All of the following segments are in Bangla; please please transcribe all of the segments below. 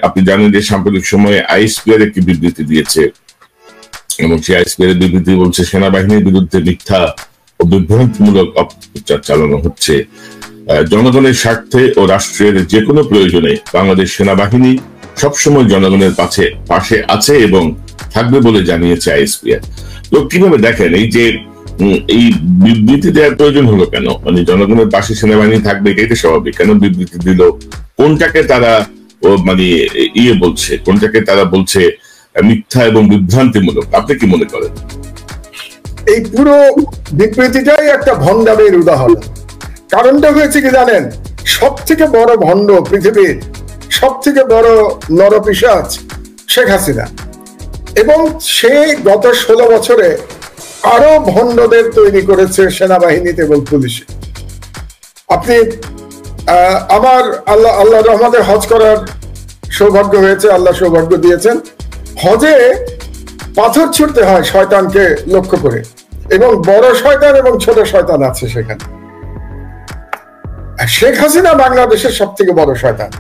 আপনি জানেন যে সাম্প্রতিক সময়ে আইএসপিআর একটি বিবৃতি দিয়েছে এবং সেই আইএসপিআর এর বিবৃতি বলছে সেনাবাহিনীর বিরুদ্ধে মিথ্যা ও বিভ্রান্তিমূলক অপপ্রচার চালানো হচ্ছে। জনগণের স্বার্থে ও রাষ্ট্রের যে কোনো প্রয়োজনে বাংলাদেশ সেনাবাহিনী সবসময় জনগণের পাশে আছে এবং থাকবে বলে জানিয়েছে আইএসপিআর। তো কিভাবে দেখেন এই যে এই বিবৃতি দেওয়ার প্রয়োজন হলো কেন? মানে জনগণের পাশে সেনাবাহিনী থাকবে এটাই তো স্বাভাবিক, কেন বিবৃতি দিল? কোনটাকে তারা মানে বলছে, কোনটাকে তারা বলছে মিথ্যা এবং বিভ্রান্তিমূলক? আপনি কি মনে করেন? এই পুরো বিবৃতিটাই একটা ভণ্ডামির উদাহরণ। কারণটা হয়েছে কি জানেন, সব থেকে বড় ভণ্ড পৃথিবীর, সব থেকে বড় নরপিশাচ শেখ হাসিনা, এবং সে গত 16 বছরে আরো ভণ্ডদের তৈরি করেছে সেনাবাহিনীতে এবং পুলিশে। আপনি আমার আল্লাহ রহমতে হজ করার সৌভাগ্য হয়েছে, আল্লাহ সৌভাগ্য দিয়েছেন। হজে পাথর ছুটতে হয় শয়তানকে লক্ষ্য করে, এবং বড় শয়তান এবং ছোট শয়তান আছে সেখানে। শেখ হাসিনা বাংলাদেশের সব থেকে বড় শয়তান,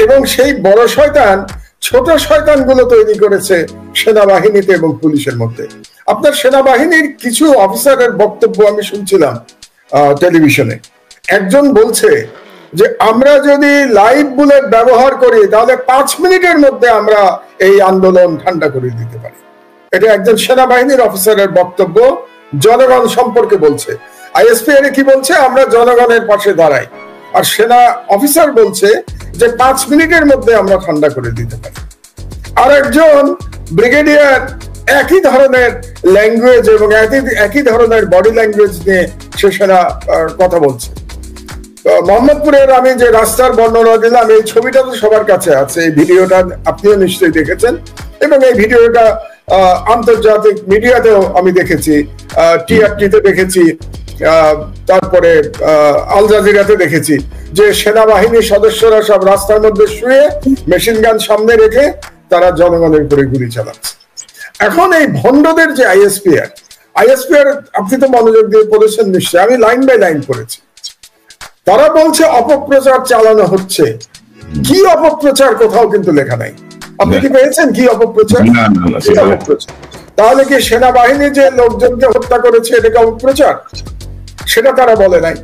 এবং সেই বড় শয়তান ছোট শয়তানগুলো তৈরি করেছে সেনাবাহিনীতে এবং পুলিশের মধ্যে। আপনার সেনাবাহিনীর কিছু অফিসারের বক্তব্য আমি শুনছিলাম টেলিভিশনে। একজন বলছে যে আমরা যদি লাইভ বুলেট ব্যবহার করি তাহলে 5 মিনিটের মধ্যে আমরা এই আন্দোলন ঠান্ডা করে দিতে পারি। এটা একজন সেনাবাহিনীর অফিসারের বক্তব্য, জনগণ সম্পর্কে বলছে। আইএসপিআর কি বলছে? আমরা জনগণের পাশে দাঁড়াই। আর সেনা অফিসার বলছে যে 5 মিনিটের মধ্যে আমরা ঠান্ডা করে দিতে পারি। আর একজন ব্রিগেডিয়ার একই ধরনের ল্যাঙ্গুয়েজ এবং একই ধরনের বডি ল্যাঙ্গুয়েজ নিয়ে সে সেনা কথা বলছে। মোহাম্মদপুরের আমি যে রাস্তার বর্ণনা দিলাম, এই ছবিটা তো সবার কাছে আছে, এই ভিডিওটা আপনিও নিশ্চয়ই দেখেছেন, এবং এই ভিডিওটা আন্তর্জাতিক মিডিয়াতেও আমি দেখেছি, টিআরটিতে দেখেছি, তারপরে আল জাজিরাতে দেখেছি, যে সেনাবাহিনীর সদস্যরা সব রাস্তার মধ্যে শুয়ে মেশিন গান সামনে রেখে তারা জনগণের উপরে গুলি চালাচ্ছে। এখন এই ভণ্ডদের যে আইএসপিআর আপনি তো মনোযোগ দিয়ে পড়েছেন নিশ্চয়, আমি লাইন বাই লাইন পড়েছি। তারা বলছে অপপ্রচার চালানো হচ্ছে। কি অপপ্রচার কোথাও কিন্তু লেখা নাই। আপনি কি পেয়েছেন কি অপপ্রচার? তাহলে কি সেনাবাহিনী যে লোকজনকে হত্যা করেছে এটা কি অপপ্রচার? সেটা তারা বলে নাই।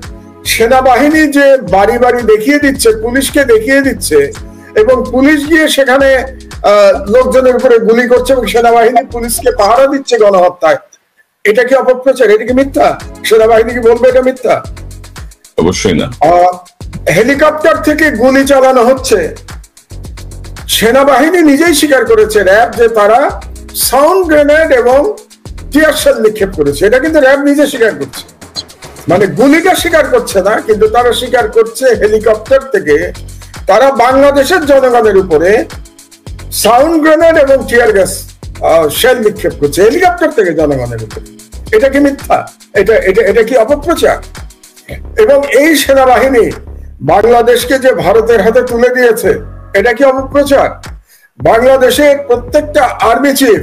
সেনাবাহিনী যে বাড়ি বাড়ি দেখিয়ে দিচ্ছে, পুলিশকে দেখিয়ে দিচ্ছে, এবং পুলিশ গিয়ে সেখানে লোকজনের উপরে গুলি করছে এবং সেনাবাহিনী পুলিশকে পাহারা দিচ্ছে গণহত্যায়, এটা কি অপপ্রচার? এটা কি মিথ্যা? সেনাবাহিনী কি বলবে এটা মিথ্যা? অবশ্যই না। হেলিকপ্টার থেকে গুলি চালানো হচ্ছে, সেনাবাহিনী নিজেই স্বীকার করেছে, র্যাব, যে তারা সাউন্ড গ্রেনেড এবং টিয়ার শেল নিক্ষেপ করেছে। এটা কিন্তু র্যাব নিজে স্বীকার করছে, মানে গুলিটা স্বীকার করছে না, কিন্তু তারা স্বীকার করছে হেলিকপ্টার থেকে তারা বাংলাদেশের জনগণের উপরে সাউন্ড গ্রেনেড এবং টিয়ার গ্যাস শেল নিক্ষেপ করছে হেলিকপ্টার থেকে জনগণের উপরে। এটা কি মিথ্যা? এটা কি অপপ্রচার? এবং এই সেনাবাহিনী বাংলাদেশকে যে ভারতের হাতে তুলে দিয়েছে, এটা কি অপপ্রচার? বাংলাদেশের প্রত্যেকটা আর্মি চিফ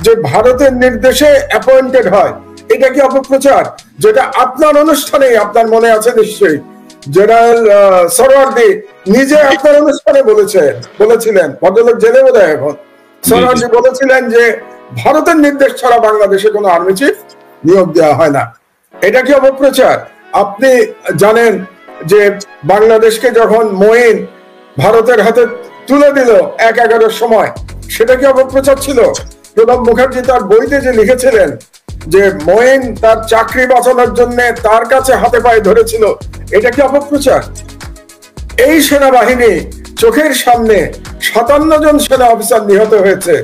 যে ভারতের নির্দেশে অ্যাপয়েন্টেড হয়, এটা কি অপপ্রচার? যেটা আপনার অনুষ্ঠানে, আপনার মনে আছে নিশ্চয়ই, জেনারেল সরওয়ার্দী নিজে আপনার অনুষ্ঠানে বলেছিলেন, ভদ্রলোক জেলে বোধহয় এখন, সরওয়ার্দী বলেছিলেন যে ভারতের নির্দেশ ছাড়া বাংলাদেশে কোনো আর্মি চিফ নিয়োগ দেওয়া হয় না। এটা কি অপপ্রচার? আপনি জানেন যে বাংলাদেশকে যখন মঈন ভারতের হাতে তুলে দিল 1/11 সময়, সেটা কি অপপ্রচার ছিল? প্রণব মুখার্জি তার বইতে যে লিখেছিলেন যে মঈন তার চাকরি বাঁচানোর জন্য তার কাছে হাতে পায়ে ধরেছিল, এটা কি অপপ্রচার? এই সেনাবাহিনী চোখের সামনে 57 জন সেনা অফিসার নিহত হয়েছে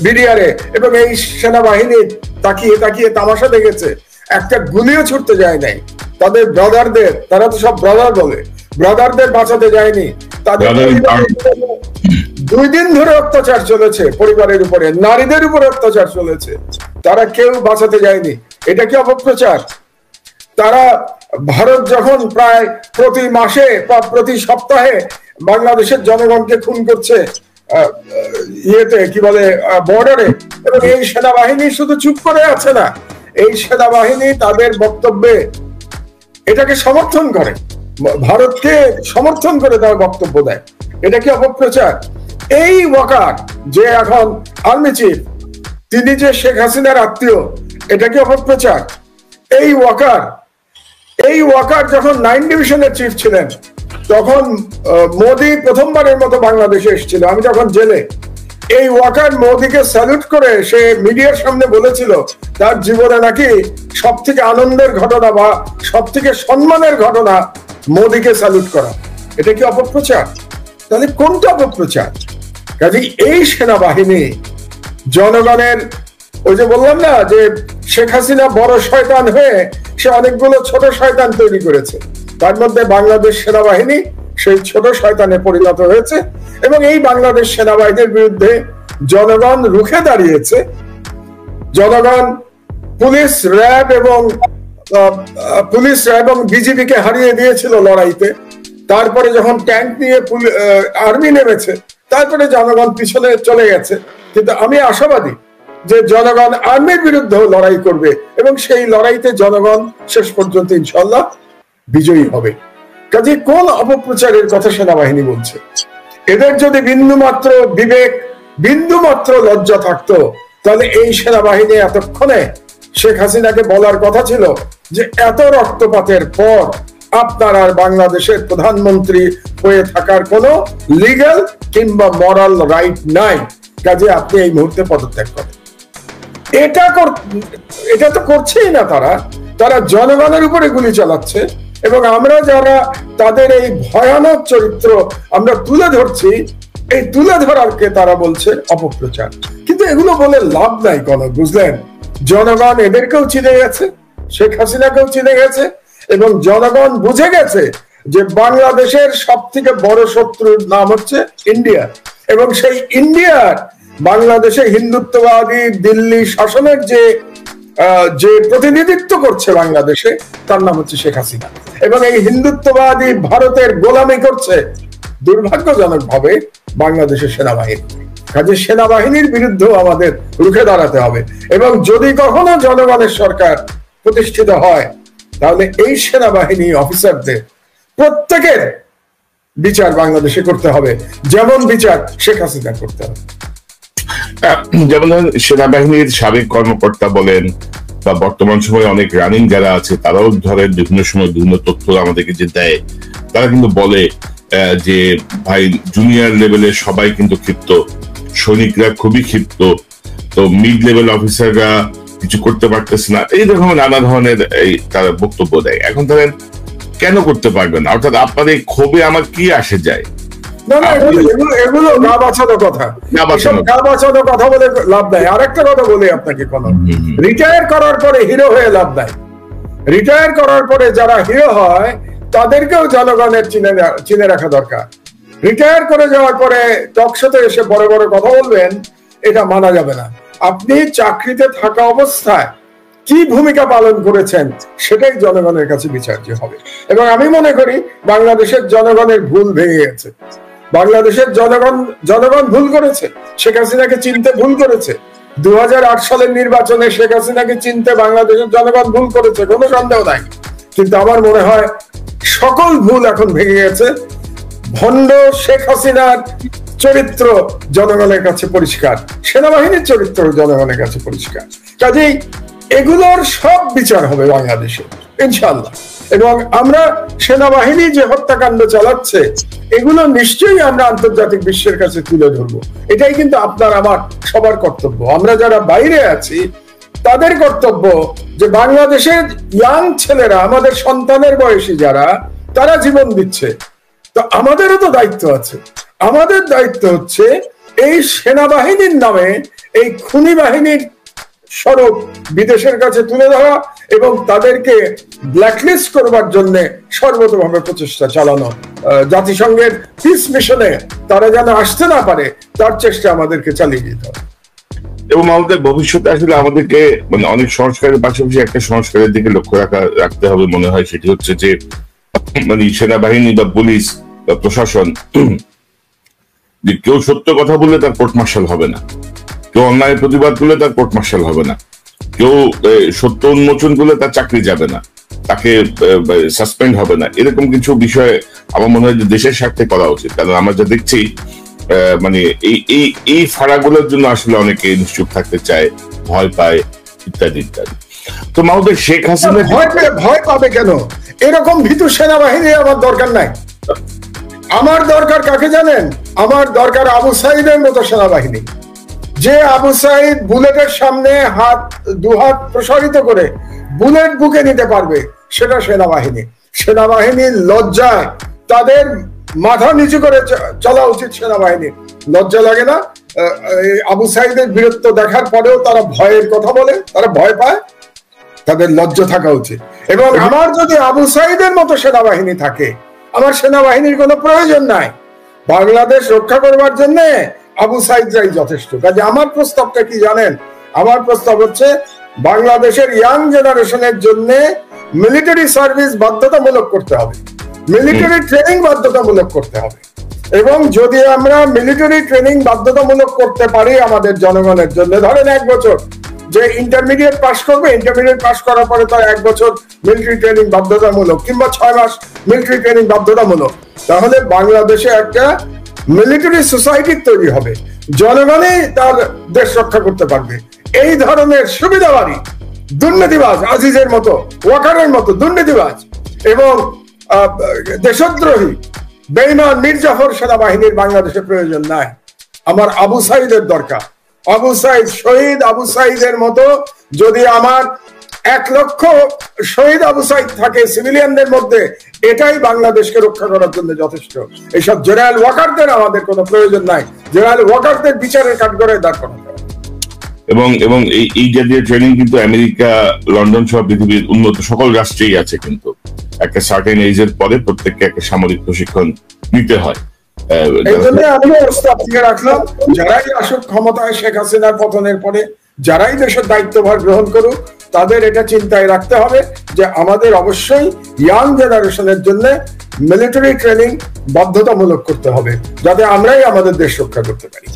বিডিআরে, এবং এই সেনাবাহিনী তাকিয়ে তাকিয়ে তামাশা দেখেছে, একটা গুলিও ছুটতে যায় নাই। তাদের ব্রাদারদের, তারা তো সব ব্রাদার বলে, ব্রাদারদের বাঁচাতে যায়নি। তাদের 2 দিন ধরে অত্যাচার চলেছে পরিবারের উপরে, নারীদের উপরে অত্যাচার চলেছে, তারা কেউ বাঁচাতে যায়নি। এটা কি অপপ্রচার? তারা ভারত যখন প্রায় প্রতি মাসে বা প্রতি সপ্তাহে বাংলাদেশের জনগণকে খুন করছে ইয়েতে কি বলে বর্ডারে, এবং এই সেনাবাহিনী শুধু চুপ করে আছে না, এই সেনাবাহিনী তাদের বক্তব্যে এটাকে সমর্থন করে, ভারতকে সমর্থন করে তার বক্তব্য দেয়। এটা কি অপপ্রচার? এই ওয়াকার যে এখন আর্মি চিফ, তিনি যে শেখ হাসিনার আত্মীয়, এটা কি অপপ্রচার? এই ওয়াকার যখন 9 ডিভিশনের চিফ ছিলেন, তখন মোদি প্রথমবারের মতো বাংলাদেশে এসেছিল, আমি যখন জেলে। এই ওয়াকার মোদিকে স্যালুট করে সে মিডিয়ার সামনে বলেছিল তার জীবনে নাকি সব থেকে আনন্দের ঘটনা বা সব থেকে সম্মানের ঘটনা মোদিকে স্যালুট করা। এটা কি অপপ্রচার? তাহলে কোনটা অপপ্রচার? কাজে এই সেনাবাহিনী জনগণের, ওই যে বললাম না যে শেখ হাসিনা বড় শয়তান হয়ে সে অনেকগুলো ছোট শয়তান তৈরি করেছে, তার মধ্যে বাংলাদেশ সেনাবাহিনী সেই ছোট শয়তানে পরিণত হয়েছে। এবং এই বাংলাদেশ সেনাবাহিনীর বিরুদ্ধে জনগণ রুখে দাঁড়িয়েছে। জনগণ পুলিশ র্যাব এবং বিজিবিকে হারিয়ে দিয়েছিল লড়াইতে। তারপরে যখন ট্যাঙ্ক নিয়ে আর্মি নেমেছে, তারপরে জনগণ পিছনে চলে গেছে। কিন্তু আমি আশাবাদী যে জনগণ আর্মির বিরুদ্ধেও লড়াই করবে এবং সেই লড়াইতে জনগণ শেষ পর্যন্ত ইনশাল্লাহ বিজয়ী হবে। কাজে কোন অপপ্রচারের কথা সেনাবাহিনী বলছে? এদের যদি বিন্দুমাত্র বিবেক, বিন্দুমাত্র লজ্জা থাকতো, তাহলে এই সেনাবাহিনী এতক্ষণে শেখ হাসিনাকে বলার কথা ছিল যে এত রক্তপাতের পর আপনার আর বাংলাদেশের প্রধানমন্ত্রী হয়ে থাকার কোনো লিগ্যাল কিংবা মরাল রাইট নাই, কাজে আপনি এই মুহূর্তে পদত্যাগ করেন। এটা তো করছেই না। তারা জনগণের উপরে গুলি চালাচ্ছে এবং আমরা যারা তাদের এই ভয়ানক চরিত্র আমরা তুলে ধরছি, এই তুলে ধরারকে তারা বলছে অপপ্রচার। কিন্তু এগুলো বলে লাভ নাই কোনো, বুঝলেন? জনগণ এদেরকেও চিনে গেছে, শেখ হাসিনাকেও চিনে গেছে এবং জনগণ বুঝে গেছে যে বাংলাদেশের সব থেকে বড় শত্রুর নাম হচ্ছে ইন্ডিয়া। এবং সেই ইন্ডিয়ার বাংলাদেশে হিন্দুত্ববাদী দিল্লি শাসনের যে প্রতিনিধিত্ব করছে বাংলাদেশে, তার নাম হচ্ছে শেখ হাসিনা। এবং এই হিন্দুত্ববাদী ভারতের গোলামি করছে দুর্ভাগ্যজনক ভাবে বাংলাদেশের সেনাবাহিনী। কাজে সেনাবাহিনীর বিরুদ্ধেও আমাদের রুখে দাঁড়াতে হবে। এবং যদি কখনো জনগণের সরকার প্রতিষ্ঠিত হয়, তাহলে এই সেনাবাহিনী অফিসারদের প্রত্যেকের বিচার বাংলাদেশে করতে হবে, যেমন বিচার শেখ হাসিনা করতে হবে। যেমন সেনাবাহিনীর সাবেক কর্মকর্তা বলেন বা বর্তমান সময়ে অনেক রানিং যারা আছে, তারাও ধরেন বিভিন্ন সময় বিভিন্ন তথ্য আমাদেরকে যে দেয়, তারা কিন্তু বলে যে ভাই জুনিয়র লেভেলের সবাই কিন্তু ক্ষিপ্ত, সৈনিকরা খুবই ক্ষিপ্ত, তো মিড লেভেল অফিসাররা কিছু করতে পারতেছে না, এই রকম নানা ধরনের তারা বক্তব্য দেয়। এখন ধরেন কেন করতে পারবে না? অর্থাৎ আপনার এই ক্ষোভে আমার কি আসে যায়? এগুলো গা বাঁচানো কথা, গা বাঁচানো কথা বলে লাভ নাই। আরেকটা কথা বলি আপনাকে, কোন রিটায়ার করার পরে হিরো হয়ে লাভ নাই। রিটায়ার করার পরে যারা হিরো হয় তাদেরকেও জনগণের চিনে রাখা দরকার। রিটায়ার করে যাওয়ার পরে টকশোতে এসে বড় বড় কথা বলবেন, এটা মানা যাবে না। আপনি চাকরিতে থাকা অবস্থায় কি ভূমিকা পালন করেছেন সেটাই জনগণের কাছে বিচার্য হবে। এবং আমি মনে করি বাংলাদেশের জনগণের ভুল ভেঙে গেছে। বাংলাদেশের জনগণ ভুল করেছে, শেখ হাসিনাকে চিনতে ভুল করেছে। 2008 সালের নির্বাচনে শেখ হাসিনাকে চিনতে বাংলাদেশের জনগণ ভুল করেছে, কোনো সন্দেহ নাই। কিন্তু আমার মনে হয় সকল ভুল এখন ভেঙে গেছে। ভণ্ড শেখ হাসিনার চরিত্র জনগণের কাছে পরিষ্কার, সেনাবাহিনীর চরিত্র জনগণের কাছে পরিষ্কার। কাজেই এগুলোর সব বিচার হবে বাংলাদেশে ইনশাআল্লাহ। এবং আমরা সেনাবাহিনী যে হত্যাকাণ্ড চালাচ্ছে, এগুলো নিশ্চয়ই আমরা আন্তর্জাতিক বিশ্বের কাছে তুলে ধরবো। এটাই কিন্তু আপনার আমার সবার কর্তব্য। আমরা যারা বাইরে আছি তাদের কর্তব্য যে বাংলাদেশের ইয়াং ছেলেরা, আমাদের সন্তানের বয়সী যারা, তারা জীবন দিচ্ছে, তো আমাদেরও তো দায়িত্ব আছে। আমাদের দায়িত্ব হচ্ছে এই সেনাবাহিনীর নামে এই খুনি বাহিনীর স্বরূপ বিদেশের কাছে তুলে ধরা এবং তাদেরকে ব্ল্যাকলিস্ট করবার জন্য সর্বতভাবে প্রচেষ্টা চালানো। জাতিসংঘের পিস মিশনে তারা যেন আসতে না পারে তার চেষ্টা আমাদেরকে চালিয়ে যেতে হবে। এবং আমাদের ভবিষ্যতে আসলে আমাদেরকে মানে অনেক সংস্কারের পাশাপাশি একটা সংস্কারের দিকে লক্ষ্য রাখতে হবে মনে হয়, সেটি হচ্ছে যে মানে সেনাবাহিনী বা পুলিশ বা প্রশাসন, যে কেউ সত্য কথা বললে তার কোর্ট মার্শাল হবে না, কেউ অন্যায় প্রতিবাদ করলে তার কোর্ট মার্শাল হবে না, কেউ সত্য উন্মোচন করলে তার চাকরি যাবে না। তাকে সাসপেন্ড হবে না, এরকম কিছু বিষয় আমার মনে হয় যে দেশের স্বার্থে করা উচিত। কারণ আমরা যা দেখছি মানে এই ফাড়াগুলোর জন্য আসলে অনেকে নিশ্চুপ থাকতে চায়, ভয় পায়, ইত্যাদি ইত্যাদি। তো মাহমুদ শেখ হাসিনা ভয় পাবে কেন? এরকম ভীতু সেনাবাহিনী আমার দরকার নাই। আমার দরকার কাকে জানেন? আমার দরকার আবু সাইদের মতো সেনাবাহিনী, যে আবু সাইদ বুলেটের সামনে দুহাত প্রসারিত করে বুলেট বুকে নিতে পারবে, সেটা সেনাবাহিনী। সেনাবাহিনীর লজ্জায় তাদের মাথা নিচু করে চলা উচিত। সেনাবাহিনীর লজ্জা লাগে না? আবু সাইদের বীরত্ব দেখার পরেও তারা ভয়ের কথা বলে, তারা ভয় পায়। তাদের লজ্জা থাকা উচিত। এবং আমার যদি আবু সাইদের মতো সেনাবাহিনী থাকে, আমার সেনাবাহিনীর কোনো প্রয়োজন নাই। বাংলাদেশ রক্ষা করবার জন্য আবু সাইদরাই যথেষ্ট। কাজে আমার প্রস্তাবটা কি জানেন? আমার প্রস্তাব হচ্ছে বাংলাদেশের ইয়াং জেনারেশনের জন্য মিলিটারি সার্ভিস বাধ্যতামূলক করতে হবে, মিলিটারি ট্রেনিং বাধ্যতামূলক করতে হবে। এবং যদি আমরা মিলিটারি ট্রেনিং বাধ্যতামূলক করতে পারি আমাদের জনগণের জন্য, ধরেন 1 বছর যে ইন্টারমিডিয়েট পাস করবে, ইন্টারমিডিয়েট পাস করার পরে তার 1 বছর মিলিটারি ট্রেনিং বাধ্যতামূলক, কিংবা 6 মাস মিলিটারি ট্রেনিং বাধ্যতামূলক, তাহলে বাংলাদেশে একটা মিলিটারি সোসাইটি তৈরি হবে। জনগণই তার দেশ রক্ষা করতে পারবে। এই ধরনের সুবিধাবাদী দুর্নীতিবাজ, আজিজের মতো, ওয়াকারের মতো দুর্নীতিবাজ এবং দেশদ্রোহী বেঈমান মির্জাফর সেনাবাহিনীর বাংলাদেশে প্রয়োজন নাই। আমার আবু সাইদের দরকার। আবু সাইদ, শহীদ আবু সাইদের মতো যদি আমার 1 লক্ষ শহীদ আবু সাইদ থাকে সিভিলিয়ানদের মধ্যে, এটাই বাংলাদেশকে রক্ষা করার জন্য যথেষ্ট। এইসব জেনারেল ওয়াকারদের আমাদের কোনো প্রয়োজন নাই। জেনারেল ওয়াকারদের বিচারের কাঠগড়ায় দাঁড় করাতে হবে। এবং এই জাতীয় ট্রেনিং কিন্তু আমেরিকা, লন্ডন সহ পৃথিবীর উন্নত সকল রাষ্ট্রেই আছে। কিন্তু একটা সার্টেন এজের পরে প্রত্যেককে একটা সামরিক প্রশিক্ষণ নিতে হয়। এই জন্য আমি প্রস্তাব দিয়ে রাখলাম, যারাই আসুক ক্ষমতায় শেখ হাসিনার পতনের পরে, যারাই দেশের দায়িত্বভার গ্রহণ করুক, তাদের এটা চিন্তায় রাখতে হবে যে আমাদের অবশ্যই ইয়াং জেনারেশনের জন্য মিলিটারি ট্রেনিং বাধ্যতামূলক করতে হবে, যাতে আমরাই আমাদের দেশ রক্ষা করতে পারি।